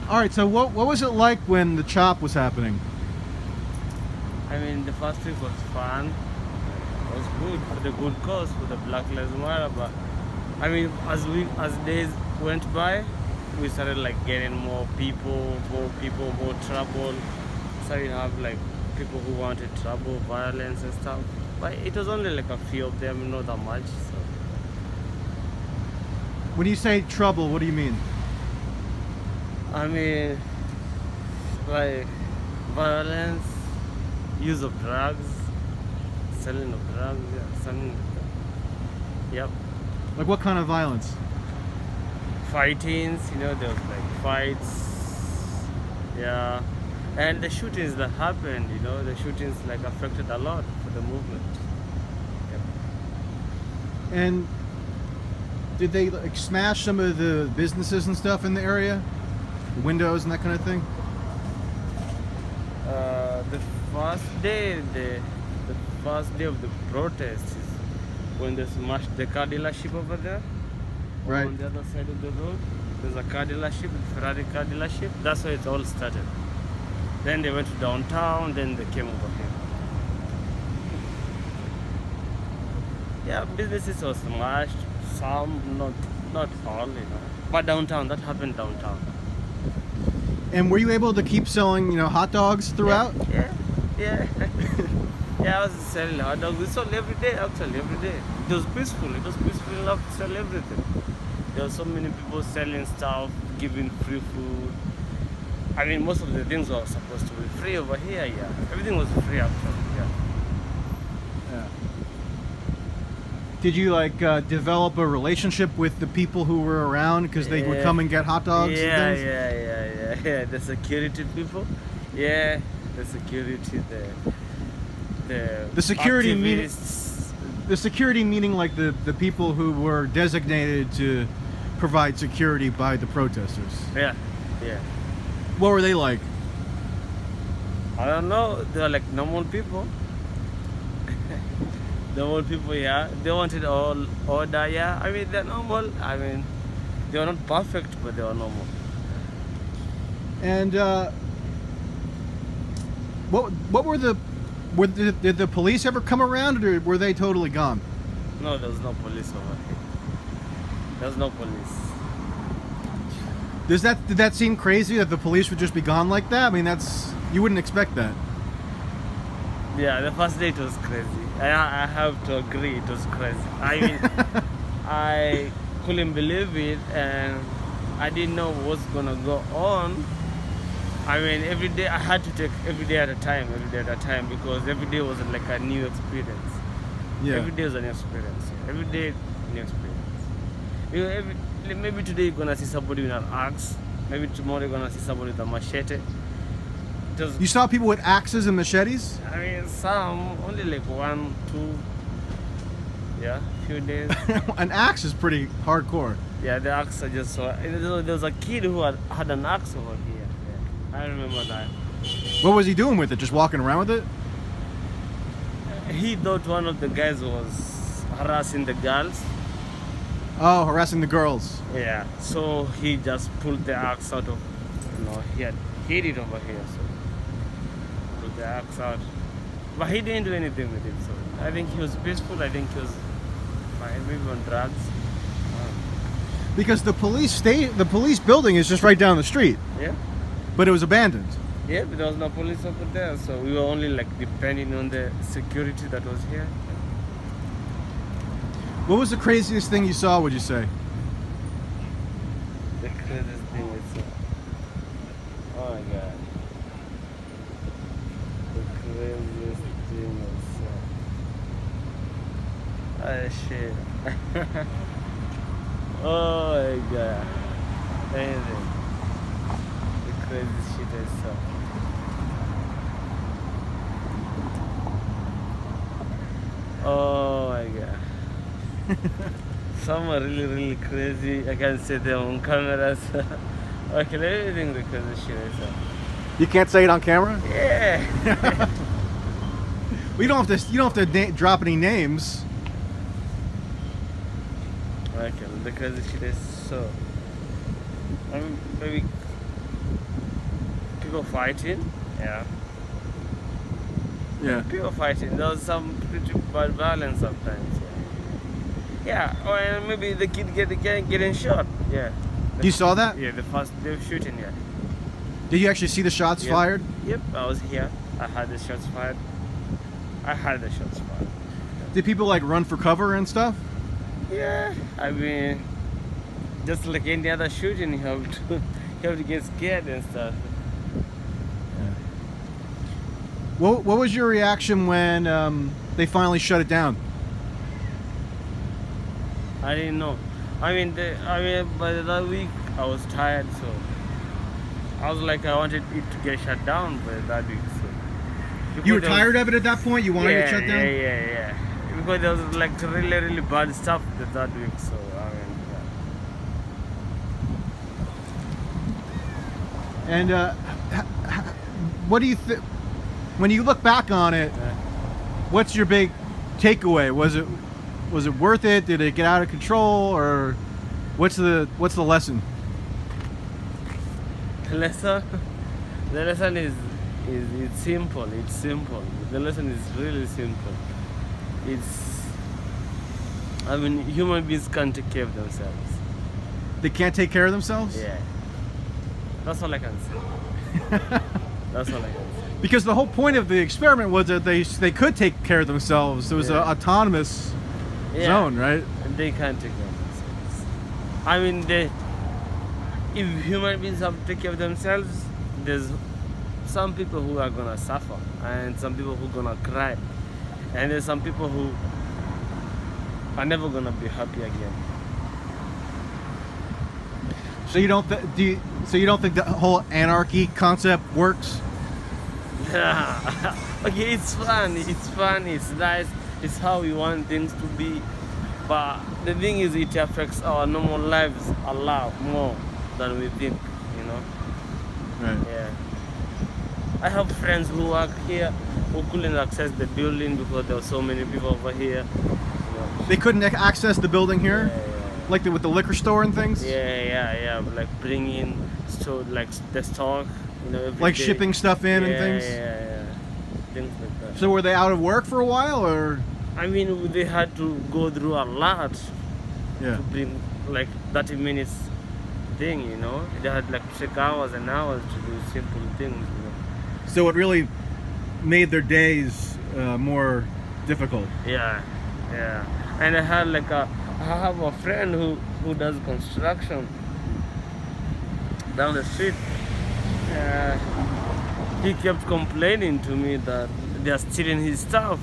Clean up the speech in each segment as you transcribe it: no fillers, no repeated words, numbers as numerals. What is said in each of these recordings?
All right, so what was it like when the chop was happening? I mean, the first week was fun. It was good for the good cause, for the Black Lives Matter. But I mean, as days went by, we started like getting more people, more trouble. So you have like people who wanted trouble, violence and stuff. But it was only like a few of them, not that much. So When you say trouble, what do you mean? I mean, like violence, use of drugs, selling of drugs, yeah, something like that. Yep. Like what kind of violence? Fightings, there was like fights, yeah. And the shootings that happened, the shootings like affected a lot for the movement. Yep. And did they like smash some of the businesses and stuff in the area? The windows and that kind of thing? The first day, the first day of the protest is when they smashed the car dealership over there. Right. On the other side of the road, there's a car dealership, a Ferrari car dealership. That's where it all started. Then they went to downtown, then they came over here. Yeah, businesses were smashed, some, not all, But downtown, that happened downtown. And were you able to keep selling, hot dogs throughout? Yeah. Yeah, I was selling hot dogs. We sold every day, actually, every day. It was peaceful. It was peaceful enough to sell everything. There were so many people selling stuff, giving free food. I mean, most of the things were supposed to be free over here, yeah. Everything was free, actually, yeah. Yeah. Did you develop a relationship with the people who were around because they would come and get hot dogs and things? Yeah. The security people, yeah. The security, The security meaning activists. the security meaning like the people who were designated to provide security by the protesters. Yeah. What were they like? I don't know. They were like normal people. Normal people, yeah. They wanted all order, yeah. I mean, they're normal. I mean, they were not perfect, but they were normal. And what were did the police ever come around, or were they totally gone? No, there was no police over here. There was no police. Did that seem crazy that the police would just be gone like that? I mean, you wouldn't expect that. Yeah, the first day it was crazy. I have to agree, it was crazy. I mean, I couldn't believe it, and I didn't know what's gonna go on. I mean, every day I had to take every day at a time, because every day was like a new experience. Yeah. Every day was a new experience. Every day, new experience. Maybe today you're gonna see somebody with an axe. Maybe tomorrow you're gonna see somebody with a machete. You saw people with axes and machetes? I mean, some only like 1, 2. Yeah, few days. An axe is pretty hardcore. Yeah, the axe I just saw. There was a kid who had an axe over here. Yeah, I remember that. What was he doing with it? Just walking around with it? He thought one of the guys was harassing the girls. Oh, harassing the girls. Yeah, so he just pulled the axe out of, he had hid it over here, so pulled the axe out. But he didn't do anything with it, so I think he was peaceful. I think he was fine, maybe on drugs. Because the police building is just right down the street, Yeah, but it was abandoned. yeah, but there was no police over there, so we were only like depending on the security that was here. What was the craziest thing you saw, would you say? The craziest thing is, oh my god, the craziest thing is, oh shit, oh my god, anything, the craziest shit I saw. Oh my god. Some are really crazy. I can see them on cameras. Okay, let me think the crazy shit I saw. You can't say it on camera? Yeah. You don't have to drop any names. Okay, the crazy shit I saw. Maybe people fighting. Yeah. Yeah. People fighting. There was some pretty bad violence sometimes. Yeah. Or maybe the kid getting shot. Yeah. You saw that? Yeah, they were shooting. Yeah. Did you actually see the shots Yep. fired? Yep. I was here. I had the shots fired. Did people like run for cover and stuff? Yeah. I mean, just like any other shooting, you have to get scared and stuff. What was your reaction when they finally shut it down? I didn't know. I mean, by that week I was tired, so I was like, I wanted it to get shut down by that week. So You were tired of it at that point? You wanted it shut down? Yeah. Because there was like really bad stuff that week. So I mean, And what do you think? When you look back on it, what's your big takeaway? Was it worth it? Did it get out of control, or what's the lesson? The lesson is it's simple. It's simple. The lesson is really simple. I mean, human beings can't take care of themselves. They can't take care of themselves? Yeah. That's all I can say. That's all I can say. Because the whole point of the experiment was that they could take care of themselves. It was an autonomous zone, right? And they can't take care of themselves. I mean, if human beings have to take care of themselves, there's some people who are gonna suffer, and some people who are gonna cry, and there's some people who are never gonna be happy again. So you don't so you don't think the whole anarchy concept works? Okay, it's fun, it's nice, it's how we want things to be, but the thing is, it affects our normal lives a lot more than we think, you know. Right. Yeah. I have friends who work here who couldn't access the building because there were so many people over here. You know. They couldn't access the building here, Yeah. like with the liquor store and things. Yeah. Like bringing like the stock, you know, every Like day. shipping stuff in and things. Yeah. Things like that. So were they out of work for a while, or? I mean, they had to go through a lot Yeah. to bring like 30 minutes thing, you know. They had like to take hours and hours to do simple things, you know. So it really made their days more difficult. Yeah. And I have a friend who does construction down the street. He kept complaining to me that they are stealing his stuff.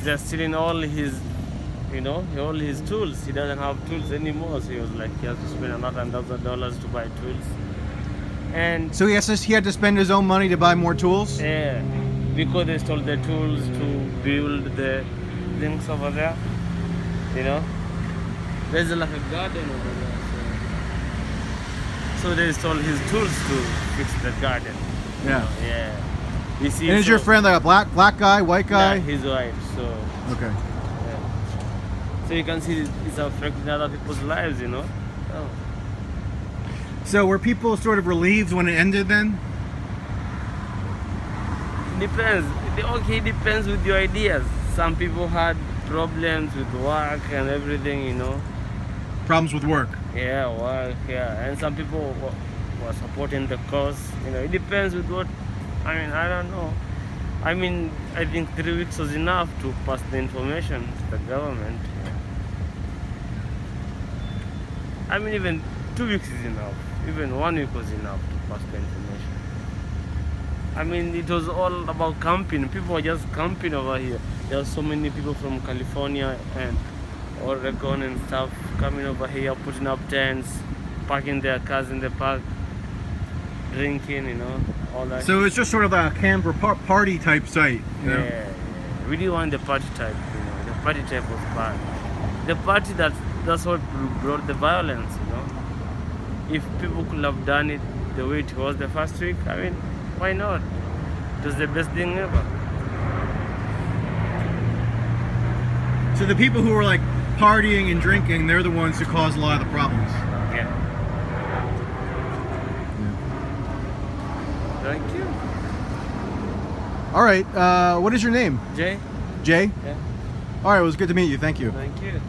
They're stealing all his, you know, all his tools. He doesn't have tools anymore, so he was like, he has to spend another $1,000 to buy tools. And So he had to spend his own money to buy more tools. yeah, because they stole the tools to build the things over there, you know. There's like a garden over there, so they stole his tools to fix the garden. Yeah. Yeah. You see, And is your friend like a black guy, white guy? Yeah, his wife. So Okay. yeah. So you can see it's affecting other people's lives, you know. Oh. So were people sort of relieved when it ended then? Depends. Okay, depends with your ideas. Some people had problems with work and everything, you know. Problems with work. Yeah, work, yeah. And some people were supporting the cause. You know, it depends with what. I mean, I don't know. I mean, I think 3 weeks was enough to pass the information to the government. I mean, even 2 weeks is enough. Even 1 week was enough to pass the information. I mean, it was all about camping. People were just camping over here. There are so many people from California and Oregon and stuff coming over here, putting up tents, parking their cars in the park, drinking, you know, all that. So it's just sort of a camper party type site, you know? Yeah. We didn't want the party type, you know. The party type was bad. The party that's what brought the violence, you know. If people could have done it the way it was the first week, I mean, why not? It was the best thing ever. So the people who were like partying and drinking, they're the ones who caused a lot of the problems. Yeah. Thank you. All right. What is your name? Jay? Jay? Yeah. All right. It was good to meet you. Thank you. Thank you.